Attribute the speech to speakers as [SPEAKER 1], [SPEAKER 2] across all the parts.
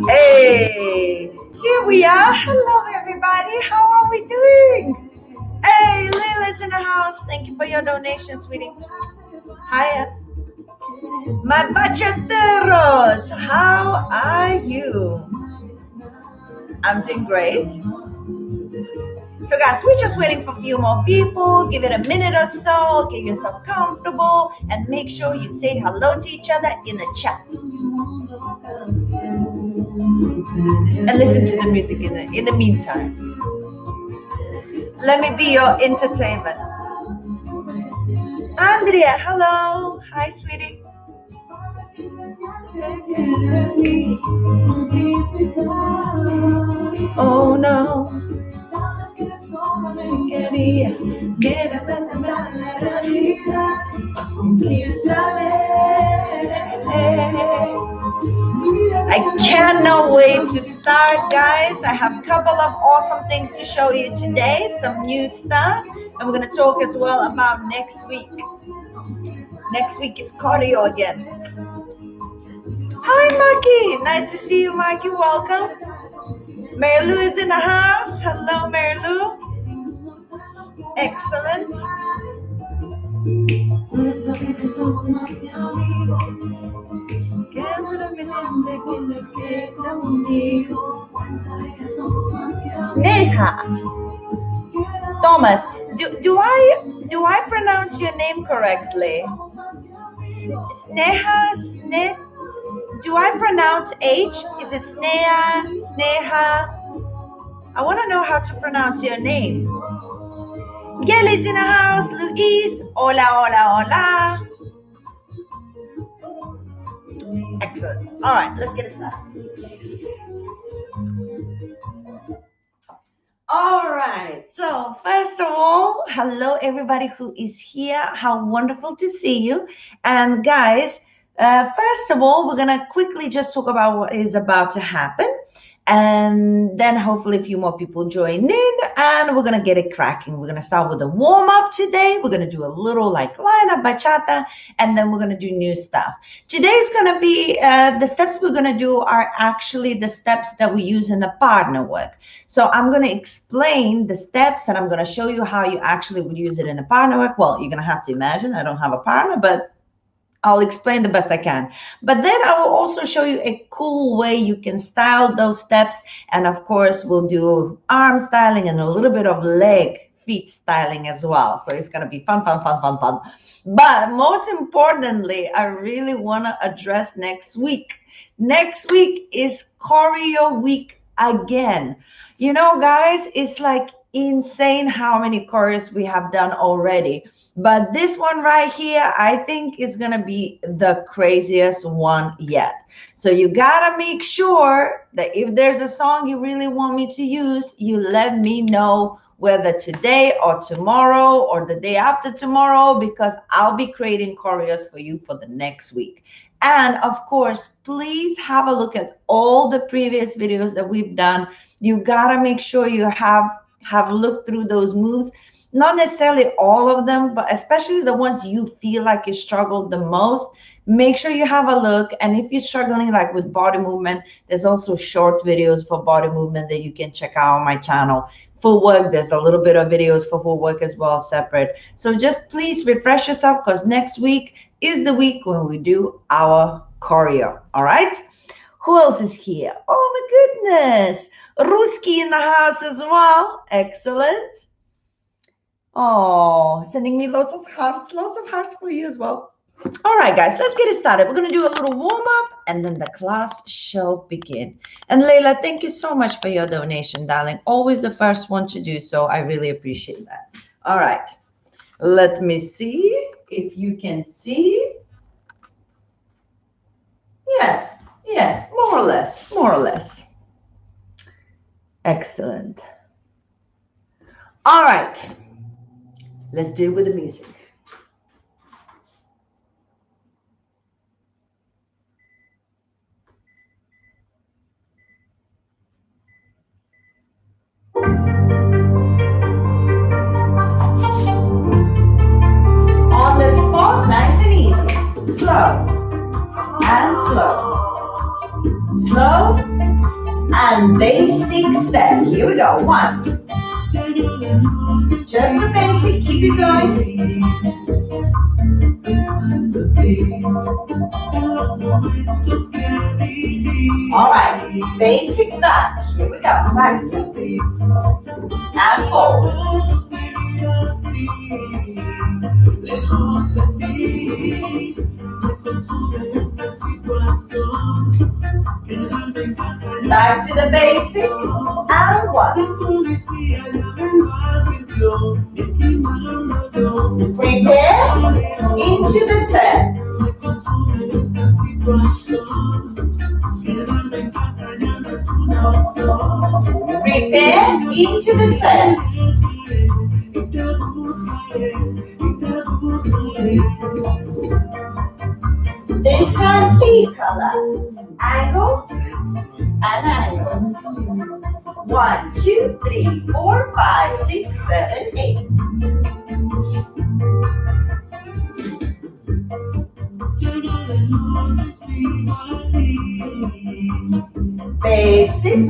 [SPEAKER 1] Hey, here we are. Hello, everybody. How are we doing? Hey, Lila's in the house. Thank you for your donation, sweetie. Hiya. My bachateros, how are you? I'm doing great. So guys, we're just waiting for a few more people. Give it a minute or so. Get yourself comfortable and make sure you say hello to each other in the chat. And listen to the music in the meantime. Let me be your entertainment. Andrea, hello. Hi, sweetie. Oh no. I cannot wait to start, guys. I have a couple of awesome things to show you today, some new stuff, and we're going to talk as well about next week. Next week is choreo again. Hi, Maki. Nice to see you, Maki. Welcome. Mary Lou is in the house. Hello, Mary Lou. Excellent. Sneha. Thomas, do I pronounce your name correctly? Sneha, do I pronounce H? Is it Sneha? I want to know how to pronounce your name. Gelly's in the house. Luis. Hola, hola, hola. Excellent. All right, let's get it started. All right. So first of all, hello, everybody who is here. How wonderful to see you. And guys, first of all, we're going to quickly just talk about what is about to happen. And then hopefully a few more people join in and we're going to get it cracking. We're going to start with a warm up today. We're going to do a little like lineup bachata and then we're going to do new stuff. Today's going to be the steps we're going to do are actually the steps that we use in the partner work. So I'm going to explain the steps and I'm going to show you how you actually would use it in a partner work. Well, you're going to have to imagine I don't have a partner, but I'll explain the best I can. But then I will also show you a cool way you can style those steps. And of course, we'll do arm styling and a little bit of feet styling as well. So it's going to be fun. But most importantly, I really want to address next week. Next week is choreo week again. You know, guys, it's like insane how many choreos we have done already. But this one right here, I think is going to be the craziest one yet. So you got to make sure that if there's a song you really want me to use, you let me know whether today or tomorrow or the day after tomorrow, because I'll be creating choreos for you for the next week. And of course, please have a look at all the previous videos that we've done. You got to make sure you have looked through those moves. Not necessarily all of them, but especially the ones you feel like you struggled the most. Make sure you have a look. And if you're struggling like with body movement, there's also short videos for body movement that you can check out on my channel. Footwork, there's a little bit of videos for footwork as well, separate. So just please refresh yourself because next week is the week when we do our choreo. All right? Who else is here? Oh my goodness. Ruski in the house as well. Excellent. Oh, sending me lots of hearts for you as well. All right, guys, let's get it started. We're going to do a little warm up and then the class shall begin. And Layla, thank you so much for your donation, darling. Always the first one to do so. I really appreciate that. All right, let me see if you can see. Yes, more or less. Excellent. All right. Let's do it with the music. On the spot, nice and easy. Slow and and basic step. Here we go. 1. Just the basic. Keep it going. All right. Basic back. Here we go. Back step. And forward. Back to the basic, and 1. Prepare into the 10. Prepare into the 10. This time, key color, angle, and angle. 1, 2, 3, 4, 5, 6, 7, 8. Basic.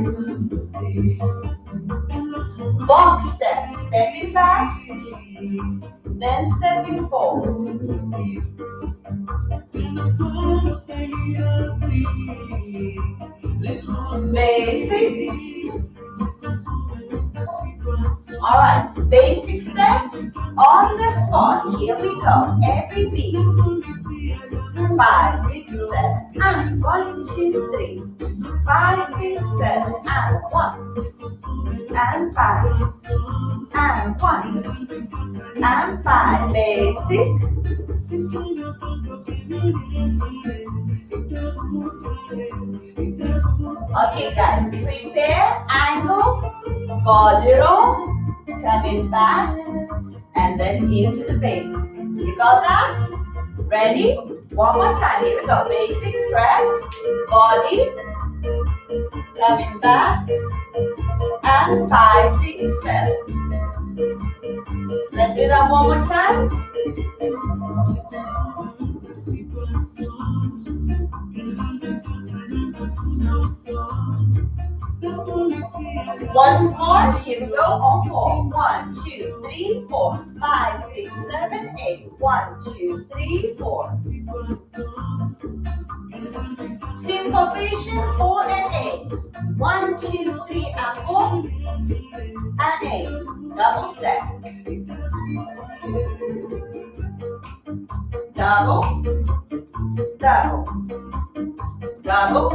[SPEAKER 1] Box step. Stepping back, then stepping forward. Basic. All right, basic step on the spot. Here we go. Every beat. 5, 6, 7, and 1, 2, 3. 5, 6, 7, and 1, and 5, and 1, and 5. Basic. Okay, guys, prepare, angle, body roll, coming back, and then into the basic. You got that? Ready? One more time. Here we go. Basic, prep, body, coming back, and 5, 6, 7. Let's do that one more time. Once more, here we go on 4. 1, 2, 3, 4, 5, 6, 7, 8. 1, 2, 3, 4. Syncopation 4 and 8. 1, 2, 3, and 4, and 8. Double step. Double, double, double.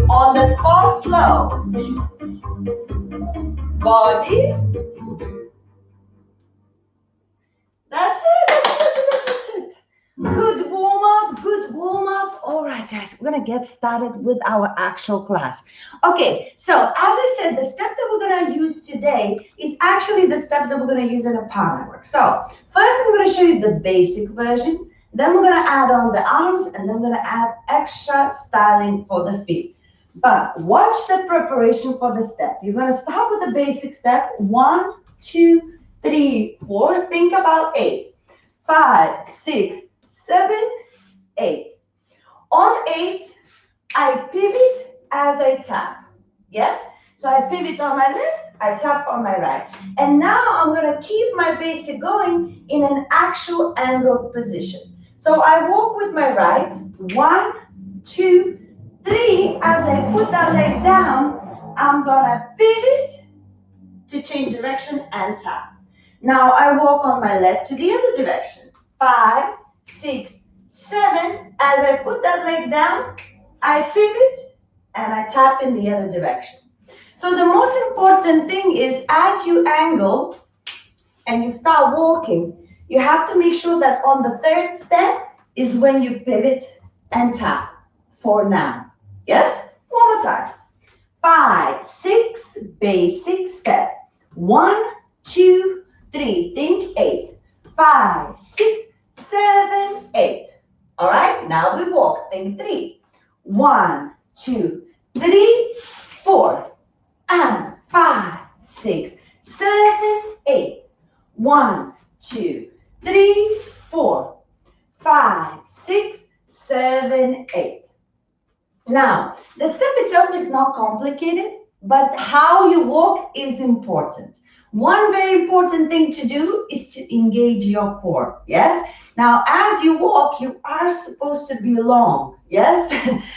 [SPEAKER 1] On the spot, slow. Body. That's it. That's it. Good warm up. Good warm up. All right, guys, we're gonna get started with our actual class. Okay, so as I said, the step that we're gonna use today is actually the steps that we're gonna use in a power network. So first, I'm gonna show you the basic version. Then we're gonna add on the arms, and then we're gonna add extra styling for the feet. But watch the preparation for the step. You're gonna start with the basic step. 1, 2, 3, 4. Think about 8. 5, 6, 7, 8. On 8, I pivot as I tap. Yes? So I pivot on my left, I tap on my right. And now I'm gonna keep my basic going in an actual angled position. So I walk with my right, 1, 2, 3. As I put that leg down, I'm gonna pivot to change direction and tap. Now I walk on my left to the other direction. 5, 6, 7. As I put that leg down, I pivot and I tap in the other direction. So the most important thing is as you angle and you start walking, you have to make sure that on the third step is when you pivot and tap for now. Yes? One more time. 5, 6, basic step. 1, 2, 3. Think 8. 5, 6, 7, 8. All right, now we walk. Think 3. 1, 2, 3, 4. And 5, 6, 7, 8. 1, 2, 3, 4. 5, 6, 7, 8. Now, the step itself is not complicated, but how you walk is important. One very important thing to do is to engage your core. Yes? Now, as you walk, you are supposed to be long. Yes?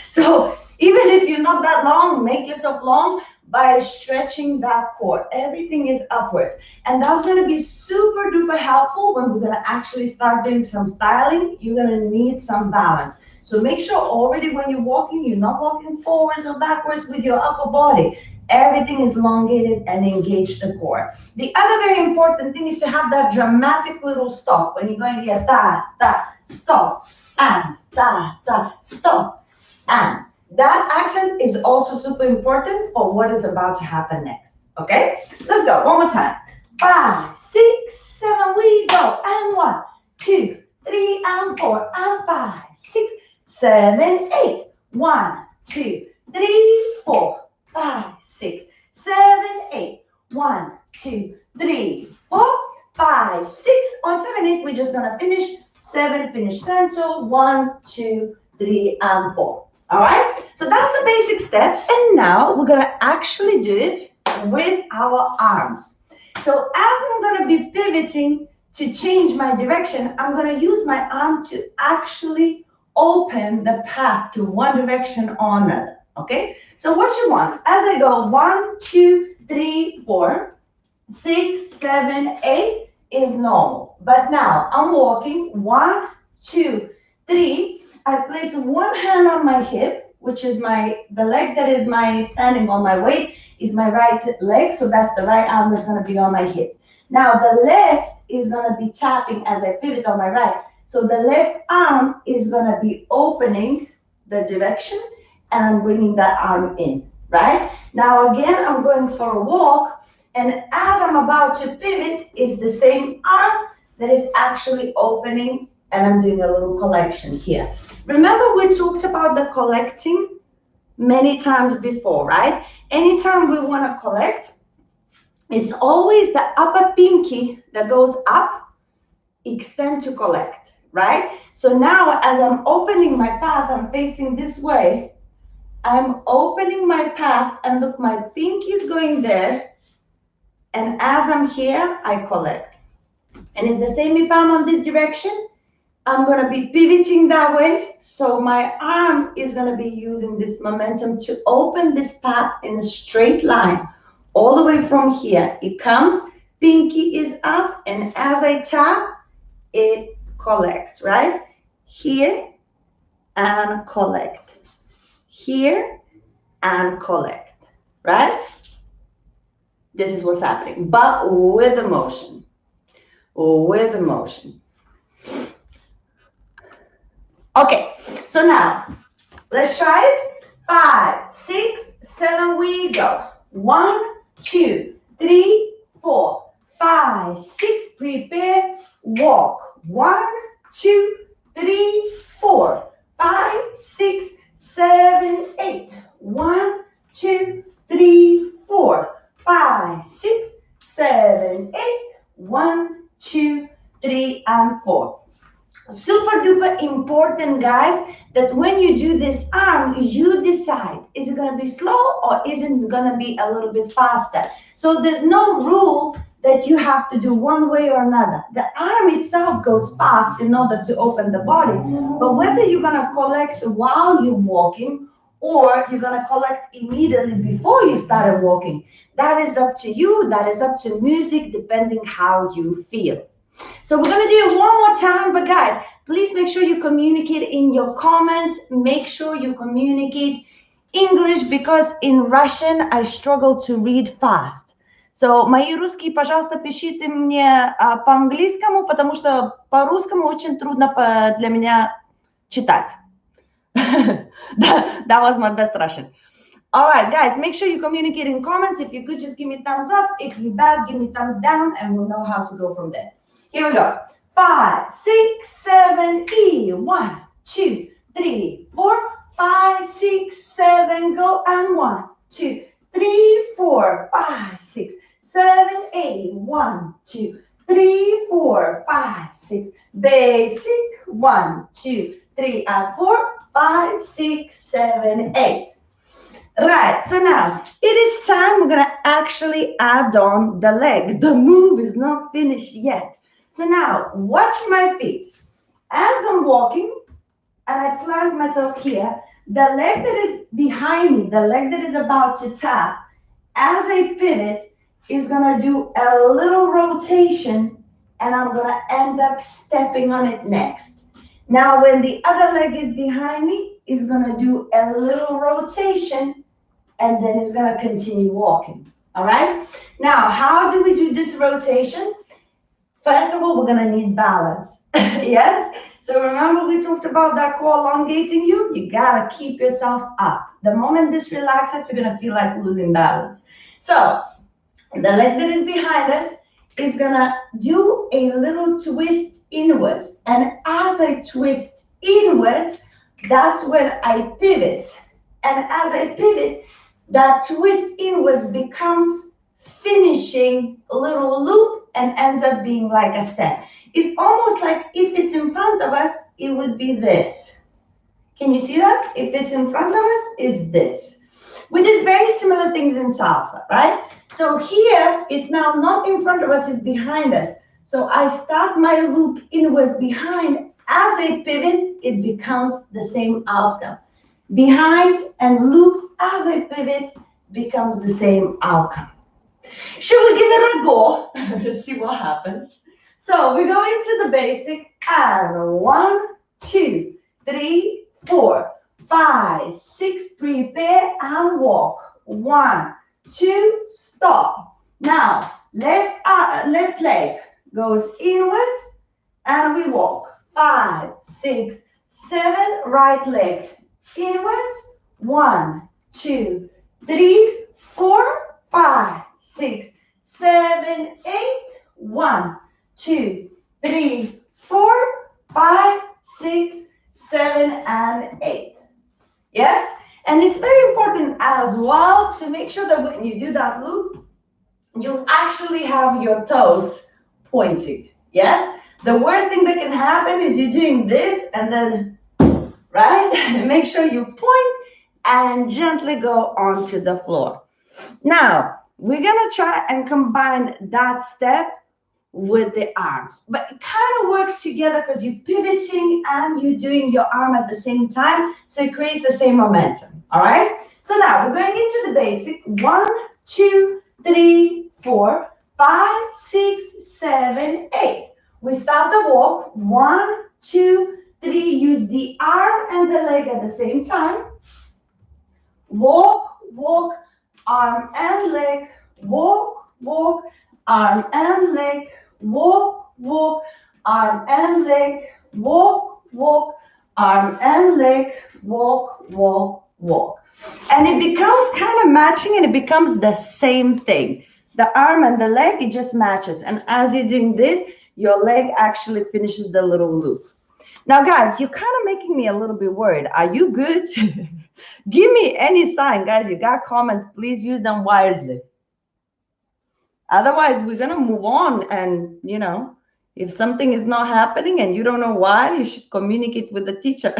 [SPEAKER 1] So, even if you're not that long, make yourself long by stretching that core. Everything is upwards. And that's going to be super duper helpful when we're going to actually start doing some styling. You're going to need some balance. So make sure already when you're walking, you're not walking forwards or backwards with your upper body. Everything is elongated and engage the core. The other very important thing is to have that dramatic little stop when you're going here, da, da, stop, and da, da, stop, and. That accent is also super important for what is about to happen next. Okay? Let's go. One more time. 5, 6, 7, we go. And 1, 2, 3, and 4, and 5, 6, 7, 8. 1, 2, 3, 4, 5, 6, 7, 8. 1, 2, 3, 4, 5, 6. On 7, 8, we're just gonna finish. 7, finish center. 1, 2, 3, and 4. All right, so that's the basic step. And now we're gonna actually do it with our arms. So as I'm gonna be pivoting to change my direction, I'm gonna use my arm to actually open the path to one direction or another. Okay, so what you want, as I go 1, 2, 3, 4, 6, 7, 8 is normal. But now I'm walking 1, 2, 3. I place one hand on my hip, which is the leg that is my standing on my weight is my right leg. So that's the right arm that's going to be on my hip. Now the left is going to be tapping as I pivot on my right. So the left arm is going to be opening the direction and I'm bringing that arm in, right? Now again, I'm going for a walk. And as I'm about to pivot, is the same arm that is actually opening and I'm doing a little collection here. Remember we talked about the collecting many times before, right? Anytime we want to collect, it's always the upper pinky that goes up, extend to collect, right? So now as I'm opening my path, I'm facing this way. I'm opening my path and look, my pinky is going there. And as I'm here, I collect. And it's the same if I'm on this direction. I'm going to be pivoting that way. So my arm is going to be using this momentum to open this path in a straight line all the way from here. It comes, pinky is up, and as I tap, it collects, right? Here and collect. Here and collect, right? This is what's happening, but with emotion. With emotion. Okay, so now let's try it. 5, 6, 7, we go. 1, 2, 3, 4, 5, 6, prepare, walk. 1, 2, 3, 4, 5, 6, 7, 8. 1, 2, 3, 4, 5, 6, 7, 8. 1, 2, 3, and 4. Super duper important, guys, that when you do this arm, you decide, is it going to be slow or is it going to be a little bit faster? So there's no rule that you have to do one way or another. The arm itself goes fast in order to open the body, but whether you're going to collect while you're walking or you're going to collect immediately before you started walking, that is up to you. That is up to music, depending how you feel. So we're going to do it one more time, but guys, please make sure you communicate in your comments. Make sure you communicate English, because in Russian I struggle to read fast. So мои русские, пожалуйста, пишите мне по-английскому, потому что по-русскому очень трудно для меня читать. That was my best Russian. All right, guys, make sure you communicate in comments. If you're good, just give me thumbs up. If you're bad, give me thumbs down, and we'll know how to go from there. Here we go. 5, 6, 7, E. 1, 2, 3, 4, 5, 6, 7, go, and 1, 2, 3, 4, 5, 6, 7, 8. 1, 2, 3, 4, 5, 6. Basic. 1, 2, 3, and 4. 5, 6, 7, 8. Right, so now it is time we're gonna actually add on the leg. The move is not finished yet. So now watch my feet. As I'm walking and I plant myself here, the leg that is behind me, the leg that is about to tap, as I pivot, is gonna do a little rotation and I'm gonna end up stepping on it next. Now, when the other leg is behind me, it's gonna do a little rotation and then it's gonna continue walking. All right? Now, how do we do this rotation? First of all, we're gonna need balance. Yes? So remember we talked about that core elongating you? You gotta keep yourself up. The moment this relaxes, you're gonna feel like losing balance. So the leg that is behind us is gonna do a little twist inwards. And as I twist inwards, that's when I pivot. And as I pivot, that twist inwards becomes finishing a little loop and ends up being like a step. It's almost like if it's in front of us, it would be this. Can you see that? If it's in front of us, is this. We did very similar things in salsa, right? So here is now not in front of us, it's behind us. So I start my loop inwards behind. As I pivot, it becomes the same outcome. Behind and loop as I pivot becomes the same outcome. Should we give it a go? Let's see what happens. So we go into the basic and 1, 2, 3, 4, 5, 6, prepare and walk. 1, 2, stop. Now left leg goes inwards and we walk. 5, 6, 7, right leg inwards. 1, 2, 3, 4, 5, 6, 7, 8. 1, 2, 3, 4, 5, 6, 7, and 8. Yes? And it's very important as well to make sure that when you do that loop, you actually have your toes pointing. Yes? The worst thing that can happen is you're doing this and then, right? Make sure you point and gently go onto the floor. Now, we're going to try and combine that step with the arms. But it kind of works together because you're pivoting and you're doing your arm at the same time. So it creates the same momentum. All right? So now we're going into the basic. 1, 2, 3, 4, 5, 6, 7, 8. We start the walk. 1, 2, 3. Use the arm and the leg at the same time. Walk, walk, arm and leg. Walk, walk, arm and leg. Walk, walk, arm and leg. Walk, walk, arm and leg. Walk, walk, walk. And it becomes kind of matching and it becomes the same thing. The arm and the leg, it just matches. And as you're doing this, your leg actually finishes the little loop. Now, guys, you're kind of making me a little bit worried. Are you good? Give me any sign, guys. You got comments. Please use them wisely. Otherwise, we're going to move on. And, you know, if something is not happening and you don't know why, you should communicate with the teacher.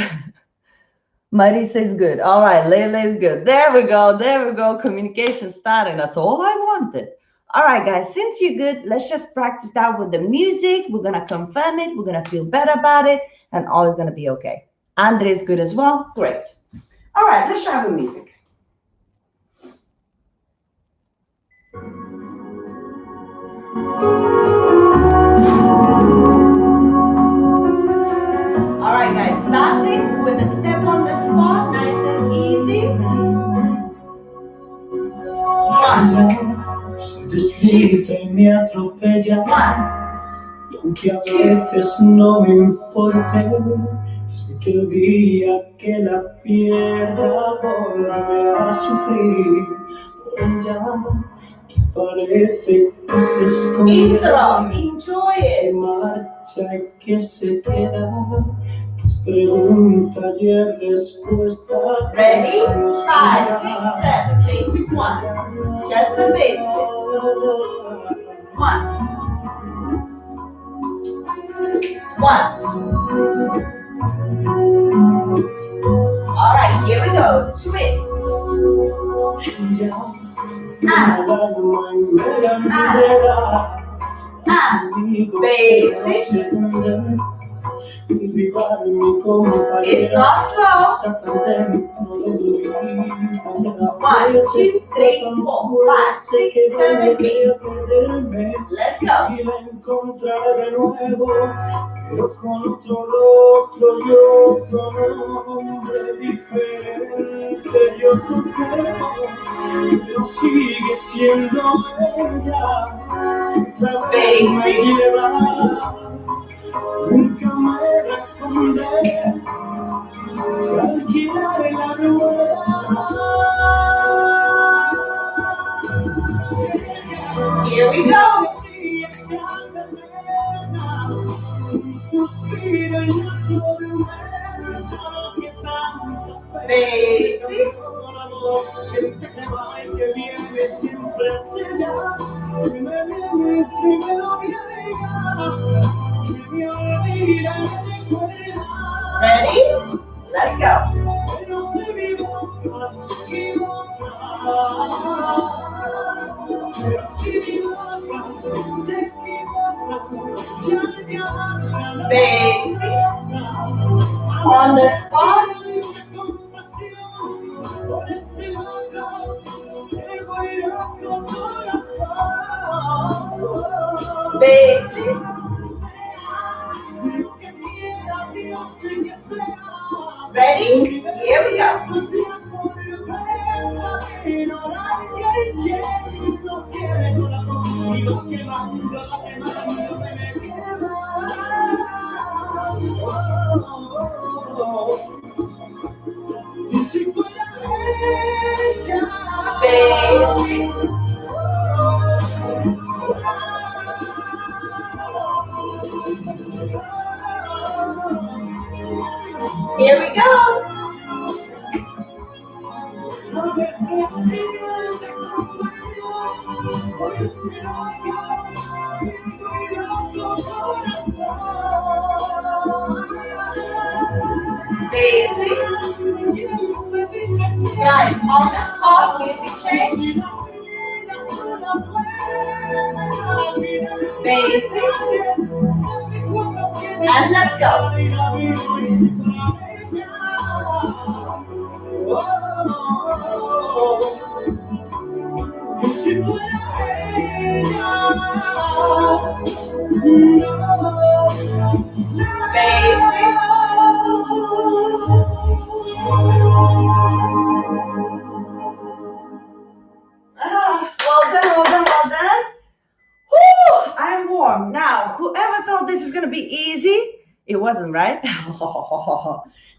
[SPEAKER 1] Marisa is good. All right, Leila is good. There we go. There we go. Communication starting. That's all I wanted. All right, guys, since you're good, let's just practice that with the music. We're going to confirm it. We're going to feel better about it. And all is going to be okay. Andre is good as well. Great. All right, let's try with music. All right, guys, starting with the step on the spot, nice and easy. 1,
[SPEAKER 2] Se desliza y me atropella,
[SPEAKER 1] 1,
[SPEAKER 2] y aunque a veces no me importe, sé que el día que la pierda volveré a sufrir por ella, que parece que se esconde,
[SPEAKER 1] intro, enjoy
[SPEAKER 2] se
[SPEAKER 1] it.
[SPEAKER 2] marcha y que se queda, que es pregunta y es respuesta.
[SPEAKER 1] Ready? 5, 6, 7, basic 1, just the basic. 1, 1, All right, here we go. Twist. Ah. Ah. Basic. It's not slow. 1, 2, 3, 4, 5, 6, 7, 8. Let's go. Pero con otro rostro y otro nombre diferente y otro cuerpo, pero sigue siendo ella. Otra vez me lleva, nunca me responde, si alquilar la rueda. Here we go. Basic. Ready? Let's go. Basic. On the spot. Basic. Ready? Here we go. Basic. Here we go. Basic. Guys, on the spot, music change. Basic. And let's go. Basic. Well done, well done, well done. Whew, I'm warm. Now, whoever thought this is going to be easy, it wasn't, right?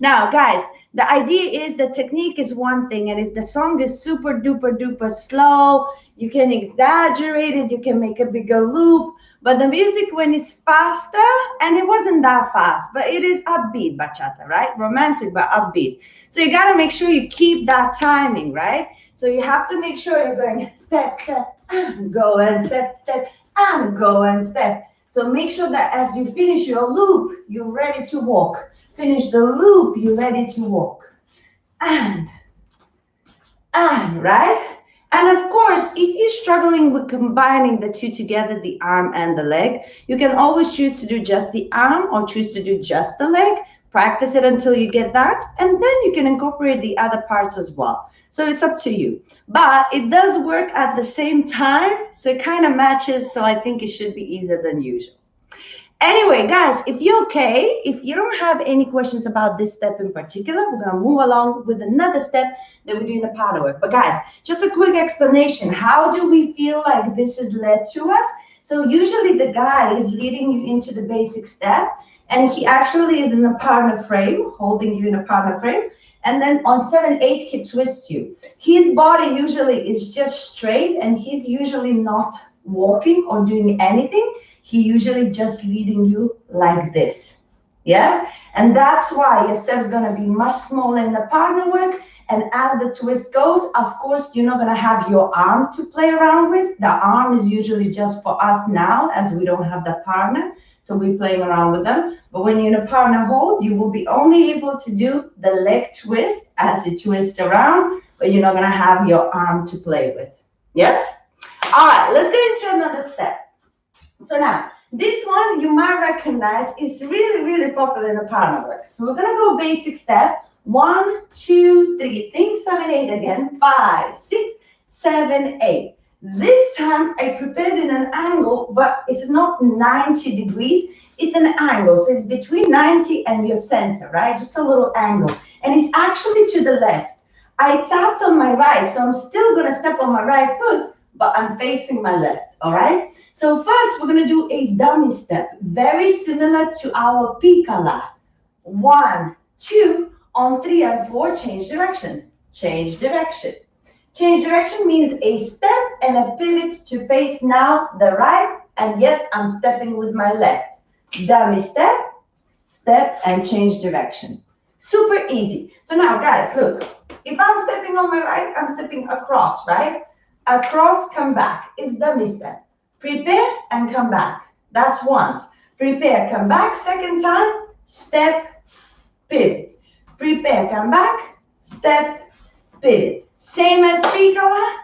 [SPEAKER 1] Now, guys, the idea is the technique is one thing, and if the song is super duper duper slow, you can exaggerate it, you can make a bigger loop. But the music, when it's faster, and it wasn't that fast, but it is upbeat bachata, right? Romantic, but upbeat. So you got to make sure you keep that timing, right? So you have to make sure you're going step, step, and go, and step, step, and go, and step. So make sure that as you finish your loop, you're ready to walk. Finish the loop, you're ready to walk. And, right? And of course, if you're struggling with combining the two together, the arm and the leg, you can always choose to do just the arm or choose to do just the leg. Practice it until you get that, and then you can incorporate the other parts as well. So it's up to you. But it does work at the same time, so it kind of matches, so I think it should be easier than usual. Anyway, guys, if you're okay, if you don't have any questions about this step in particular, we're going to move along with another step that we do in the pattern work. But guys, just a quick explanation. How do we feel like this is led to us? So usually the guy is leading you into the basic step, and he actually is in a partner frame, holding you in a partner frame. And then on 7/8, he twists you. His body usually is just straight, and he's usually not walking or doing anything. He usually just leading you like this. Yes? And that's why your step's going to be much smaller in the partner work. And as the twist goes, of course, you're not going to have your arm to play around with. The arm is usually just for us now, as we don't have the partner. So we're playing around with them. But when you're in a partner hold, you will be only able to do the leg twist as you twist around, but you're not gonna have your arm to play with. Yes? All right, let's go into another step. So now, this one you might recognize is really, really popular in the partner work. So we're gonna go basic step. 1, 2, 3. Think 7, 8 again. 5, 6, 7, 8. This time I prepared in an angle, but it's not 90 degrees. It's an angle, so it's between 90 and your center, right? Just a little angle. And it's actually to the left. I tapped on my right, so I'm still gonna step on my right foot, but I'm facing my left, all right? So first, we're gonna do a dummy step, very similar to our piccola. 1, 2, on 3 and 4, change direction. Change direction. Change direction means a step and a pivot to face now the right, and yet I'm stepping with my left. Dummy step, step, and change direction. Super easy. So now, guys, look. If I'm stepping on my right, I'm stepping across, right? Across, come back. It's dummy step. Prepare and come back. That's once. Prepare, come back. Second time, step, pivot. Prepare, come back, step, pivot. Same as piccola,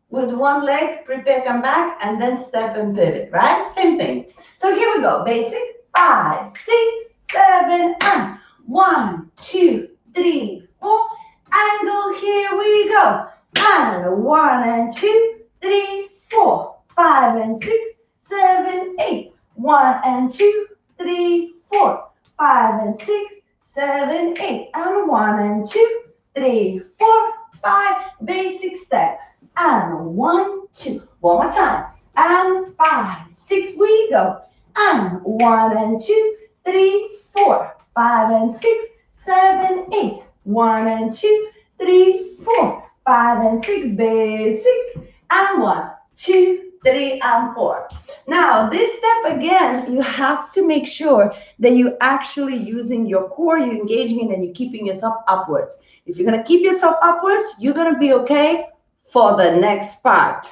[SPEAKER 1] with one leg, prepare, come back, and then step and pivot, right? Same thing. So here we go. Basic. 5, 6, 7, and 1, 2, 3, 4. Angle, here we go. And 1 and 2, 3, 4, 5 and 6, 7, 8. 1 and 2, 3, 4, 5 and 6, 7, 8. And 1 and 2, 3, 4, 5. Basic step. And 1, 2. One more time. And 5, 6. We go. And 1 and 2, 3, 4, 5 and 6, 7, 8. 1 and 2, 3, 4, 5 and 6. Basic. And 1, 2, 3, and 4. Now, this step again, you have to make sure that you're actually using your core, you're engaging it, and you're keeping yourself upwards. If you're going to keep yourself upwards, you're going to be okay for the next part.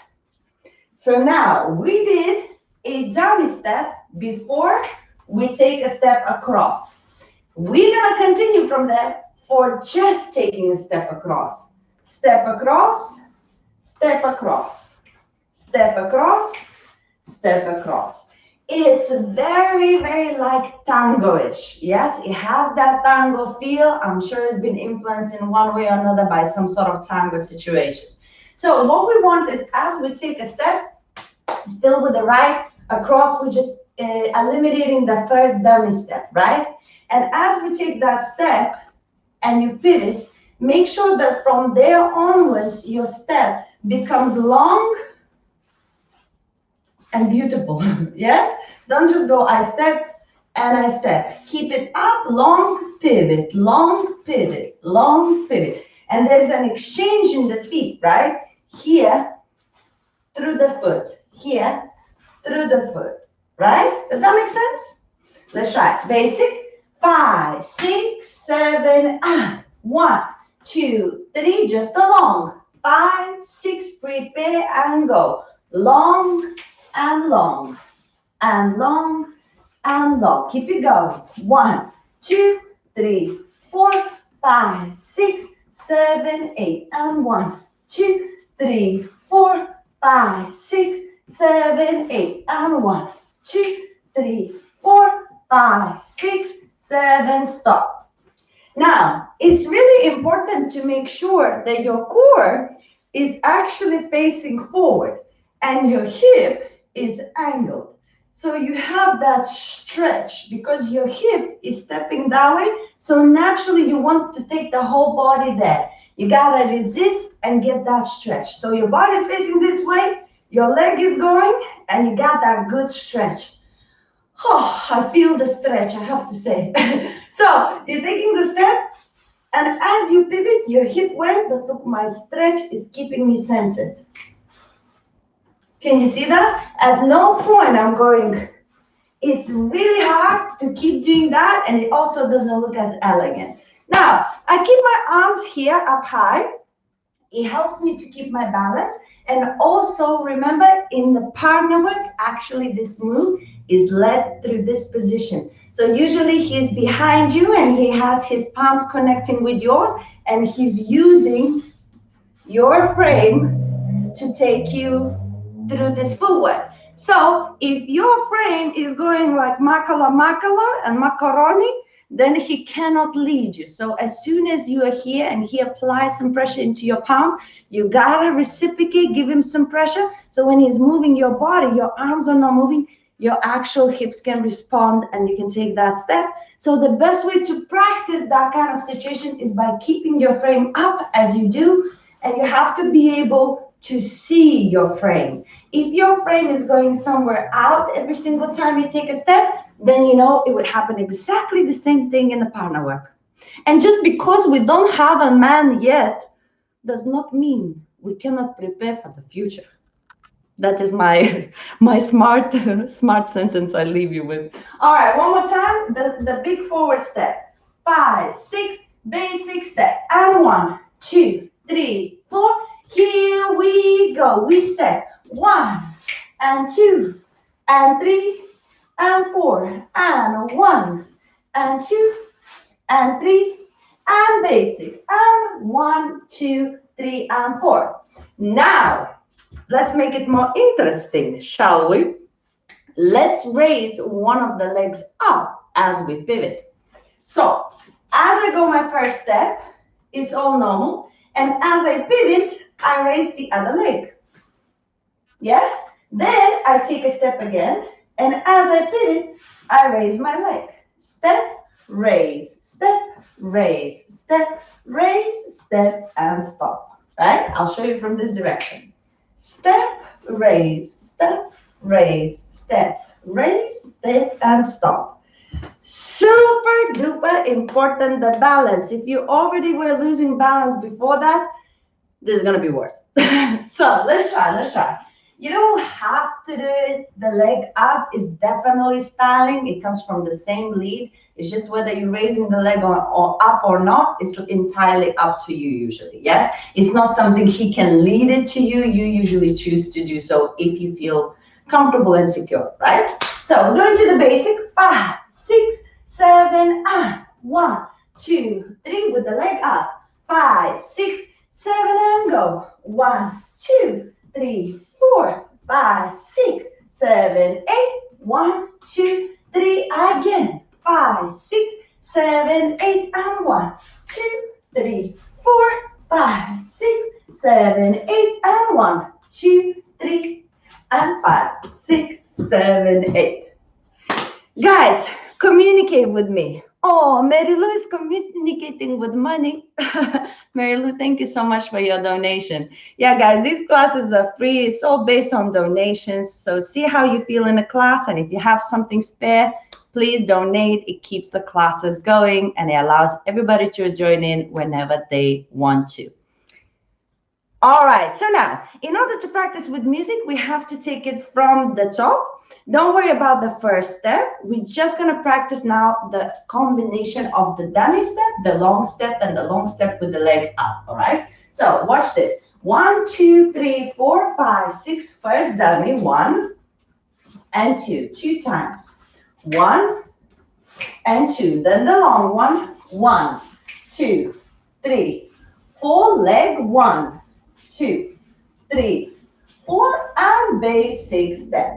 [SPEAKER 1] So now we did a dummy step before we take a step across. We're going to continue from there for just taking a step across. Step across, step across, step across, step across. It's very, very like tango-ish. Yes, it has that tango feel. I'm sure it's been influenced in one way or another by some sort of tango situation. So what we want is as we take a step, still with the right across, we're just eliminating the first dummy step, right? And as we take that step and you pivot, make sure that from there onwards, your step becomes long and beautiful. Yes? Don't just go, I step and I step. Keep it up, long pivot, long pivot, long pivot. And there's an exchange in the feet, right? Here, through the foot. Here, through the foot. Right? Does that make sense? Let's try it. Basic. 5, 6, 7, and 1, 2, 3, just a long. 5, 6, prepare and go. Long and long, and long, and long. Keep it going. 1, 2, 3, 4, 5, 6, 7, 8. And 1, 2, 3, 4, 5, 6, 7, 8. And 1, 2, 3, 4, 5, 6, 7. Stop. Now, it's really important to make sure that your core is actually facing forward and your hip is angled. So you have that stretch because your hip is stepping that way. So naturally you want to take the whole body there. You gotta resist and get that stretch. So your body is facing this way, your leg is going, and you got that good stretch. Oh, I feel the stretch, I have to say. So you're taking the step, and as you pivot, your hip went, but look, my stretch is keeping me centered. Can you see that? At no point I'm going. It's really hard to keep doing that, and it also doesn't look as elegant. Now, I keep my arms here up high. It helps me to keep my balance. And also remember, in the partner work, actually this move is led through this position. So usually he's behind you and he has his palms connecting with yours, and he's using your frame to take you through this footwork. So if your frame is going like makala makala and macaroni, then he cannot lead you. So as soon as you are here and he applies some pressure into your palm, you gotta reciprocate, give him some pressure. So when he's moving your body, your arms are not moving, your actual hips can respond and you can take that step. So the best way to practice that kind of situation is by keeping your frame up as you do, and you have to be able to see your frame. If your frame is going somewhere out every single time you take a step, then you know it would happen exactly the same thing in the partner work. And just because we don't have a man yet does not mean we cannot prepare for the future. That is my my smart sentence I leave you with. All right, one more time. The big forward step. 5, 6, basic step. And 1, 2, 3, 4. Here we go. We step 1 and 2 and 3 and 4 and 1 and 2 and 3 and basic and 1, 2, 3 and 4. Now let's make it more interesting, shall we? Let's raise one of the legs up as we pivot. So, as I go my first step, it's all normal. And as I pivot, I raise the other leg. Yes? Then I take a step again. And as I pivot, I raise my leg. Step, raise, step, and stop. Right? I'll show you from this direction. Step, raise, step, and stop. Super duper important, the balance. If you already were losing balance before that, this is gonna be worse. So let's try. You don't have to do it. The leg up is definitely styling. It comes from the same lead. It's just whether you're raising the leg or up or not, it's entirely up to you usually, yes? It's not something he can lead it to you. You usually choose to do so if you feel comfortable and secure, right? So we're going to the basic. 5, 6, 7, and 1, 2, 3 with the leg up. 5, 6, 7, and go. 1, 2, 3, 4, 5, 6, 7, 8. 1, 2, 3 again. 5, 6, 7, 8, and 1, 2, 3, 4, 5, 6, 7, 8, and 1, 2, 3, and 5, 6, 7, 8. Guys, communicate with me. Oh, Mary Lou is communicating with money. Mary Lou, thank you so much for your donation. Yeah, guys, these classes are free. It's all based on donations. So see how you feel in the class. And if you have something spare, please donate. It keeps the classes going and it allows everybody to join in whenever they want to. All right, so now, in order to practice with music, we have to take it from the top. Don't worry about the first step. We're just going to practice now the combination of the dummy step, the long step, and the long step with the leg up, all right? So watch this. 1, 2, 3, 4, 5, 6. First dummy, 1 and 2. 2 times. 1 and 2. Then the long one. 1, 2, 3, 4. Leg 1, 2, 3, 4, and basic step.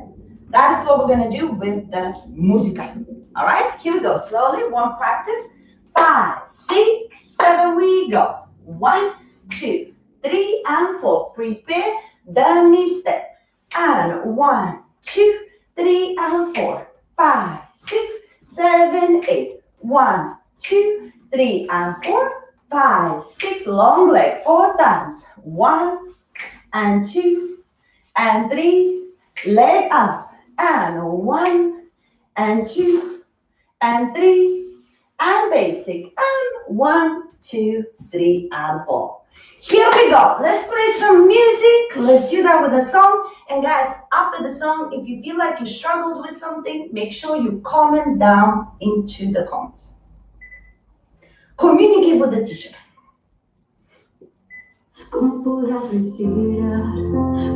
[SPEAKER 1] That is what we're going to do with the musica. All right, here we go. Slowly, one practice. 5, 6, 7, we go. 1, 2, 3, and 4. Prepare dummy step. And 1, 2, 3, and 4. 5, 6, 7, 8. 1, 2, 3, and 4. 5, 6. Long leg 4 times. 1 and 2 and 3. Leg up. And 1 and 2 and 3 and basic and 1, 2, 3 and 4. Here we go. Let's play some music. Let's do that with a song. And guys, after the song, if you feel like you struggled with something, make sure you comment down into the comments. Communicate with the teacher. ¿Cómo podrás respirar?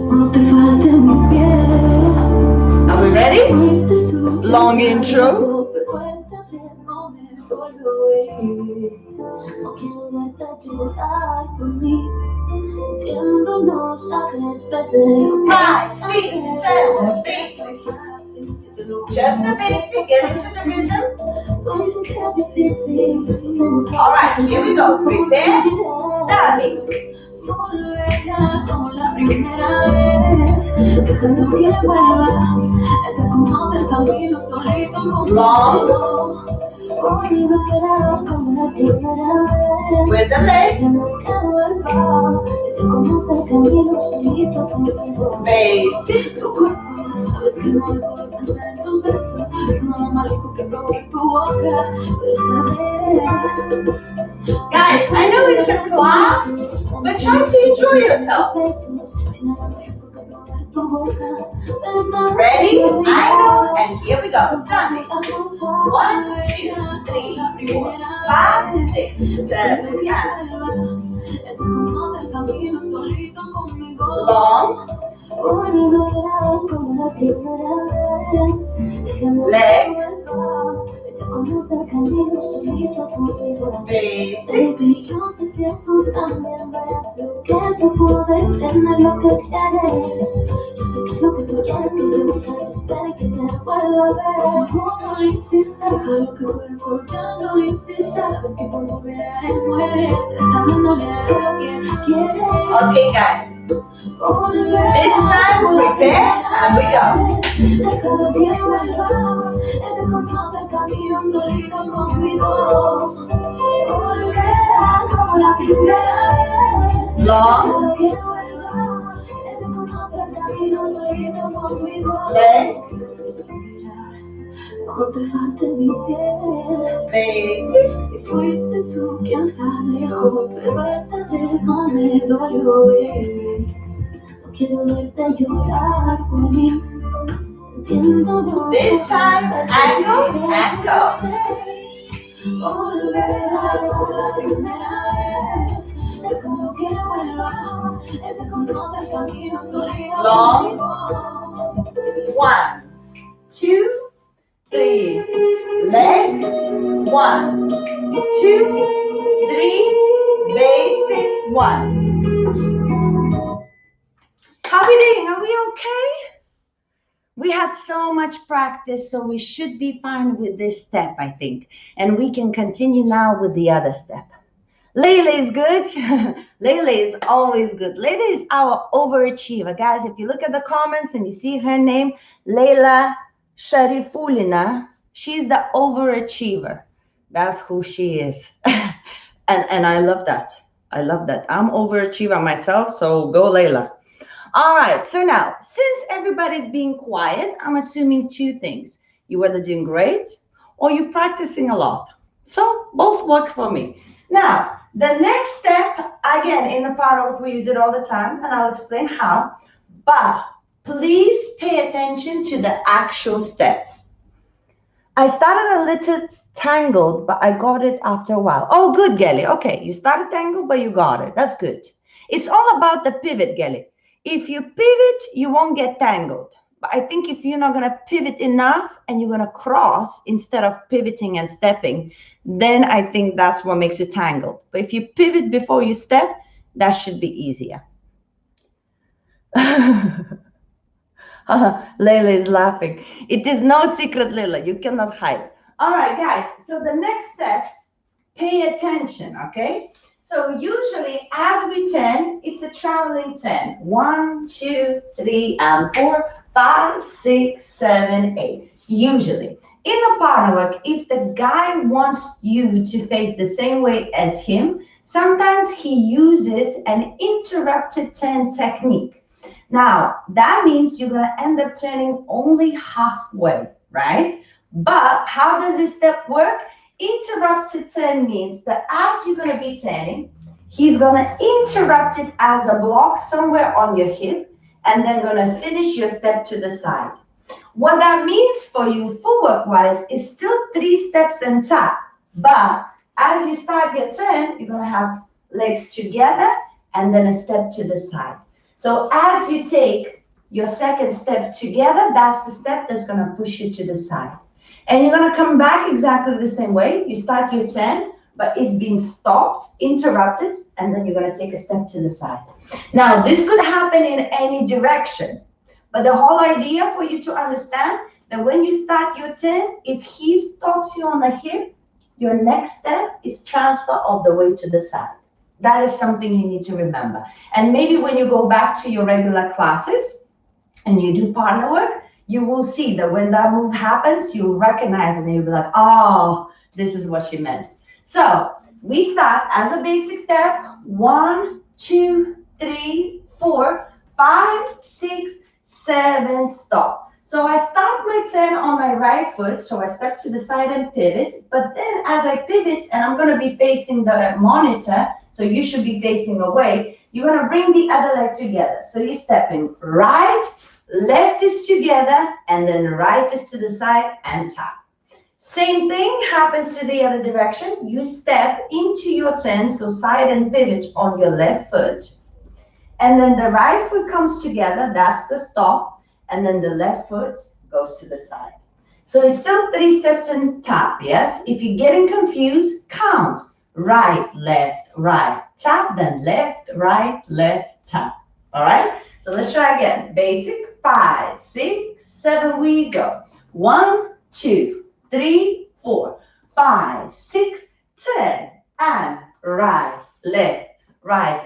[SPEAKER 1] ¿Cómo te falta mi piel? Are we ready? Long intro. Five, 6, 7, 6. Just the basic, get into the rhythm. Alright, here we go. Prepare, dale. Long. With the leg. Basic. Guys, I know it's a class, but try to enjoy yourself. Ready? I go, and here we go. Dame. 1, 2, 3, 4, 5, 6, 7, 8. Long. Leg. Basic. Okay, guys. This time, prepare, and we go. Long. Leg. Basic. This time, angle, angle. Long. 1, 2, 3. Leg. 1, 2, 3. Basic. 1. How we doing? Are we okay? We had so much practice, so we should be fine with this step, I think. And we can continue now with the other step. Layla is good. Layla is always good. Layla is our overachiever. Guys, if you look at the comments and you see her name, Layla Sharifulina, she's the overachiever. That's who she is. and I love that. I love that. I'm overachiever myself, so go Layla. All right, so now, since everybody's being quiet, I'm assuming two things. You either doing great or you're practicing a lot. So both work for me. Now, the next step, again, in the part we use it all the time, and I'll explain how, but please pay attention to the actual step. I started a little tangled, but I got it after a while. Oh, good, Gelly. Okay, you started tangled, but you got it. That's good. It's all about the pivot, Gelly. If you pivot, you won't get tangled. But I think if you're not going to pivot enough and you're going to cross instead of pivoting and stepping, then I think that's what makes you tangled. But if you pivot before you step, that should be easier. Layla is laughing. It is no secret, Layla. You cannot hide. All right, guys. So the next step, pay attention, okay? So usually as we turn, it's a traveling turn. 1, 2, 3, and 4, 5, 6, 7, 8. Usually. In a partner work, if the guy wants you to face the same way as him, sometimes he uses an interrupted turn technique. Now, that means you're going to end up turning only halfway, right? But how does this step work? Interrupted turn means that as you're going to be turning, he's going to interrupt it as a block somewhere on your hip and then going to finish your step to the side. What that means for you footwork-wise is still 3 steps and tap. But as you start your turn, you're going to have legs together and then a step to the side. So as you take your second step together, that's the step that's going to push you to the side. And you're going to come back exactly the same way. You start your 10, but it's been stopped, interrupted, and then you're going to take a step to the side. Now, this could happen in any direction, but the whole idea for you to understand that when you start your 10, if he stops you on the hip, your next step is transfer of the weight to the side. That is something you need to remember. And maybe when you go back to your regular classes and you do partner work, you will see that when that move happens, you'll recognize it and you'll be like, oh, this is what she meant. So we start as a basic step, 1, 2, 3, 4, 5, 6, 7, stop. So I start my 10 on my right foot, so I step to the side and pivot, but then as I pivot, and I'm going to be facing the monitor, so you should be facing away, you're going to bring the other leg together. So you're stepping right, left is together, and then right is to the side and tap. Same thing happens to the other direction. You step into your 10, so side and pivot on your left foot, and then the right foot comes together, that's the stop, and then the left foot goes to the side. So it's still 3 steps and tap, yes? If you're getting confused, count. Right, right, tap, then left, tap. All right? So let's try again. Basic, 5, 6, 7, we go. 1, 2, 3, 4, 5, 6, 10, and right,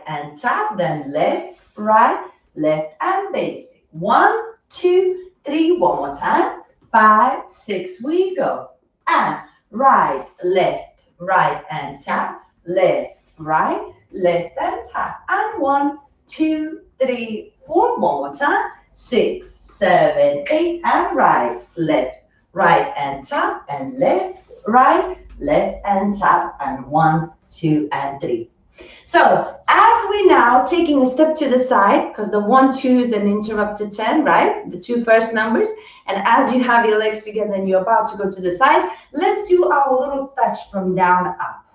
[SPEAKER 1] and tap, then left, and basic. 1, 2, 3, one more time. 5, 6, we go. And right, and tap, left, and tap. And 1, 2, 3, 4, one more time. 6, 7, 8, and right, and tap, and left, and tap, and 1, 2, and 3. So as we now taking a step to the side, because the 1, 2 is an interrupted 10, right? The 2 first numbers. And as you have your legs together and you're about to go to the side, let's do our little touch from down up.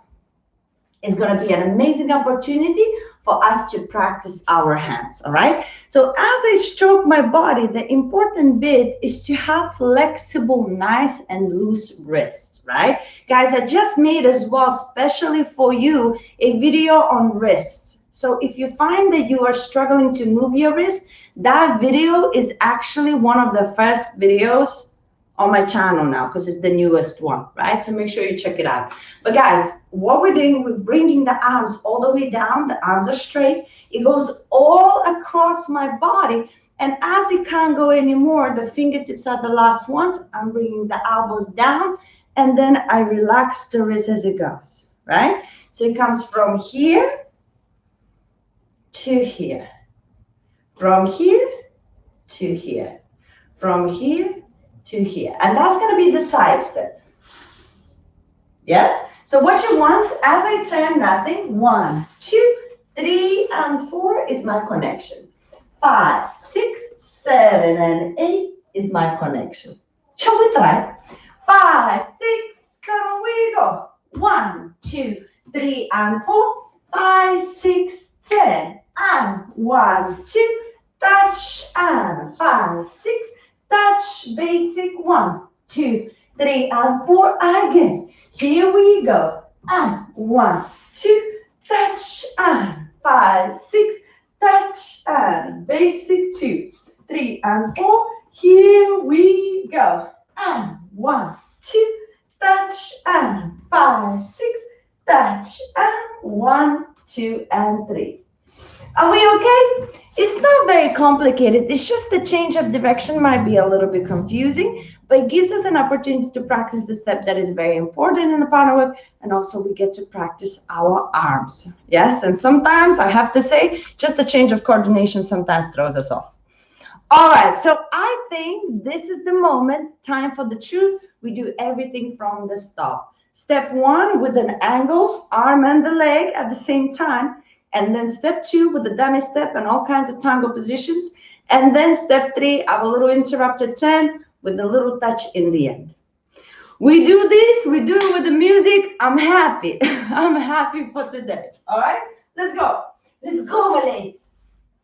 [SPEAKER 1] It's going to be an amazing opportunity for us to practice our hands, all right? So as I stroke my body, the important bit is to have flexible, nice and loose wrists, right? Guys, I just made as well, especially for you, a video on wrists. So if you find that you are struggling to move your wrist, that video is actually one of the first videos on my channel now because it's the newest one, right? So make sure you check it out. But guys, what we're doing, we're bringing the arms all the way down. The arms are straight. It goes all across my body. And as it can't go anymore, the fingertips are the last ones. I'm bringing the elbows down, and then I relax the wrist as it goes, right? So it comes from here to here, from here to here, from here to here. And that's going to be the side step. Yes? So what you want, as I turn nothing, 1, 2, 3, and 4 is my connection. 5, 6, 7, and 8 is my connection. Shall we try? 5, 6, 7, we go. 1, 2, 3, and 4. 5, 6, 10, and 1, 2, touch, and 5, 6, touch, basic. 1, 2, 3, and 4 again. Here we go. And 1, 2, touch, and 5, 6, touch, and basic. 2, 3, and 4. Here we go. And 1, 2, touch, and 5, 6, touch, and 1, 2, and 3. Are we okay? It's not very complicated. It's just the change of direction might be a little bit confusing, but it gives us an opportunity to practice the step that is very important in the partner work, and also we get to practice our arms. Yes, and sometimes I have to say, just a change of coordination sometimes throws us off. All right, so I think this is the moment, time for the truth. We do everything from the stop. Step 1 with an angle, arm and the leg at the same time. And then step 2 with the dummy step and all kinds of tango positions. And then step 3, I have a little interrupted 10 with a little touch in the end. We do this, we do it with the music. I'm happy. I'm happy for today. All right, let's go. Let's go, my ladies.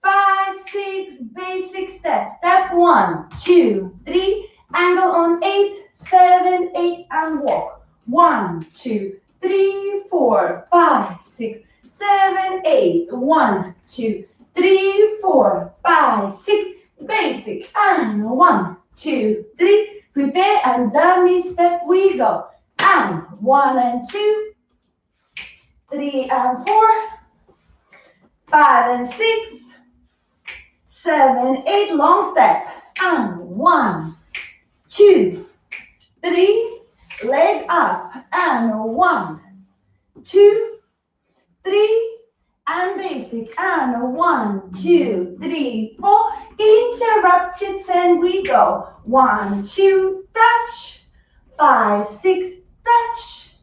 [SPEAKER 1] 5, 6, basic steps. Step 1, 2, 3, angle on 8, 7, 8, and walk. 1, 2, 3, 4, 5, 6, 7, 8. 1, 2, 3, 4, 5, 6, basic, and 1, 2, 3, prepare and dummy step we go. And 1 and 2, 3 and 4, 5 and 6, 7, 8, long step. And 1, 2, 3, leg up. And 1, 2, 3, and basic. And 1, 2, 3, 4. Interrupted 10, we go. 1, 2, touch. 5, 6, touch.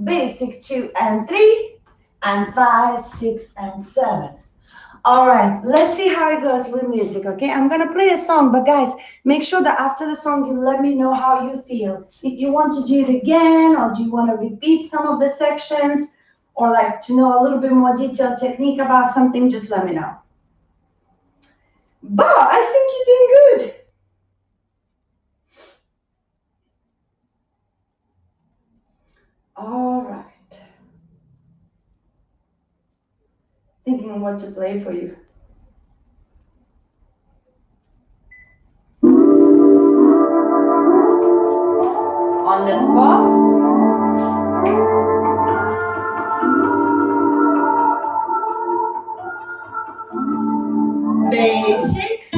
[SPEAKER 1] Basic 2 and 3. And 5, 6, and 7. All right, let's see how it goes with music, okay? I'm gonna play a song, but guys, make sure that after the song you let me know how you feel. If you want to do it again, or do you want to repeat some of the sections, or like to know a little bit more detailed technique about something, just let me know. But I think you're doing good. All right. Thinking what to play for you. On the spot. Basic.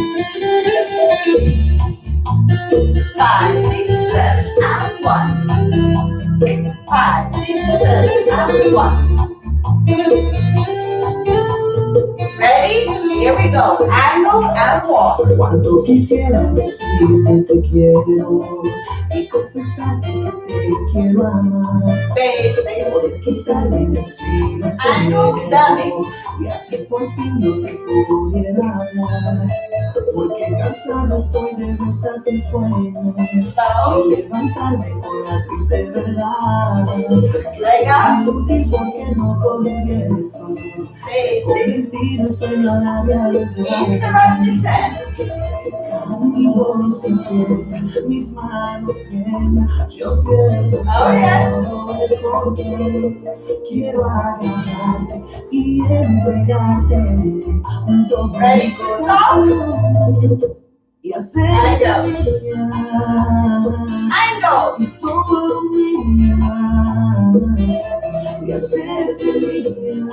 [SPEAKER 1] 5, 6, 7, and 1. 5, 6, 7, and 1. Ready? Here we go. Angle and walk.
[SPEAKER 2] Cuando quisiera decirte te quiero y confesarte que te quiero amar.
[SPEAKER 1] Basic.
[SPEAKER 2] Poder quitarme de encima este
[SPEAKER 1] Angle,
[SPEAKER 2] miedo
[SPEAKER 1] dummy.
[SPEAKER 2] y así por fin yo te pudiera hablar. Porque cansado estoy de besar tus sueños y levantarme con la triste verdad.
[SPEAKER 1] Leg up.
[SPEAKER 2] Porque no confieso.
[SPEAKER 1] Basic.
[SPEAKER 2] Mentir sueño a la realidad.
[SPEAKER 1] Interrupted 10.
[SPEAKER 2] Mi voz se quiebra, mis manos tiemblan, yo pierdo
[SPEAKER 1] Oh, yes.
[SPEAKER 2] todo el control. Quiero agarrarte y entregarte todo
[SPEAKER 1] Ready
[SPEAKER 2] mi
[SPEAKER 1] to stop?
[SPEAKER 2] corazón y hacerte
[SPEAKER 1] Angle.
[SPEAKER 2] mía
[SPEAKER 1] Angle.
[SPEAKER 2] y solo mía y hacerte mía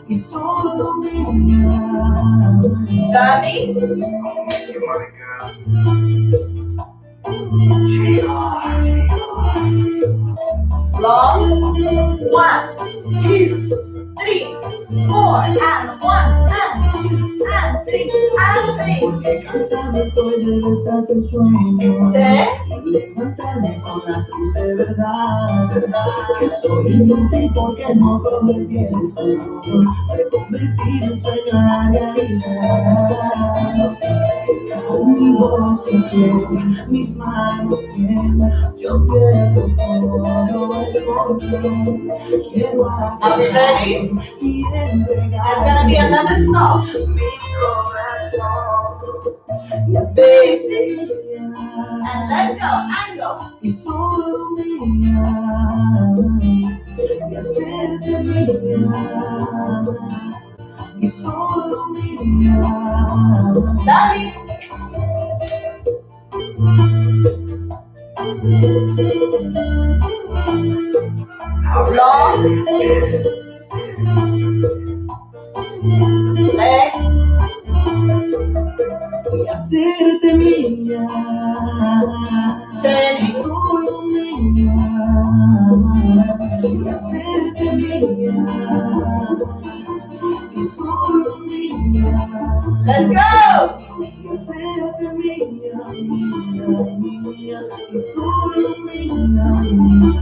[SPEAKER 2] y solo mía.
[SPEAKER 1] Dummy. Long. 1, 2, 3, 4, and 1, and 2, and 3, and basic.
[SPEAKER 2] Porque cansado estoy de besar tus sueños
[SPEAKER 1] 10.
[SPEAKER 2] y levantarme con la triste verdad que soy inútil porque no confieso de convertir un sueño en la realidad. Mi voz se quiebra, mis manos tiemblan, yo pierdo todo el control. Quiero
[SPEAKER 1] Are we ready?
[SPEAKER 2] y
[SPEAKER 1] There's gonna be another stop. Basic. And let's go. Angle.
[SPEAKER 2] Y solo mía, y hacerte mía, y solo mía.
[SPEAKER 1] Dummy. Long. Leg.
[SPEAKER 2] Y hacerte mía,
[SPEAKER 1] Turning.
[SPEAKER 2] solo mía, y hacerte mía, y solo mía.
[SPEAKER 1] Let's go.
[SPEAKER 2] Y hacerte mía, mía, mía, y solo mía, mía,